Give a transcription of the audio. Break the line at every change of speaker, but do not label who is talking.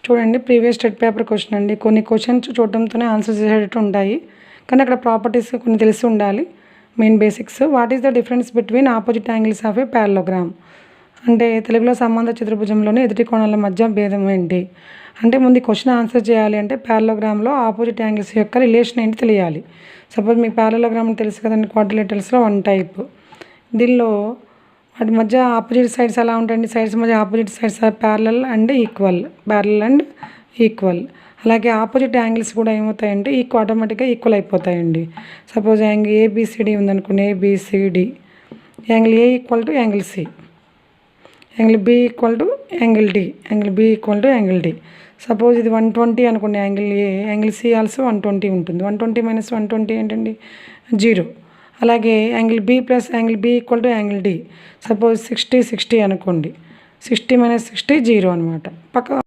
చూడండి previous TET paper question అండి. కొన్ని క్వశ్చన్స్ చూడటంతోనే ఆన్సర్ చేసేటట్టు ఉంటాయి. కానీ అక్కడ ప్రాపర్టీస్ కొన్ని తెలిసి ఉండాలి. Main basics. What is the difference between opposite angles of A parallelogram? అంటే తెలుగులో సంబంధ చతుర్భుజంలోని ఎదుటి కోణాల మధ్య భేదం ఏంటి? అంటే ముందు క్వశ్చన్ ఆన్సర్ చేయాలి అంటే ప్యారలోగ్రామ్లో ఆపోజిట్ యాంగిల్స్ యొక్క రిలేషన్ ఏంటి తెలియాలి. సపోజ్ మీకు ప్యారలోగ్రామ్ తెలుసు కదండి, క్వాడ్రిలేటరల్స్లో వన్ టైప్. దీనిలో వాటి మధ్య ఆపోజిట్ సైడ్స్ ఎలా ఉంటాయండి? సైడ్స్ మధ్య opposite sides are parallel and equal. Parallel and equal. అలాగే ఆపోజిట్ యాంగిల్స్ కూడా ఏమవుతాయంటే ఆటోమేటిక్గా ఈక్వల్ అయిపోతాయండి. సపోజ్ యాంగిల్ ఏబిసిడి ఉందనుకోండి, A B C D. Angle A equal to angle C. Angle B equal to angle D. Angle B equal to angle D. Suppose ఇది 120 అనుకోండి angle A. Angle C also 120 ఉంటుంది. 120 minus 120 ఏంటండి? 0. అలాగే angle B plus angle B equal to angle D. Suppose 60 అనుకోండి. 60 minus 60 0 అనమాట. పక్క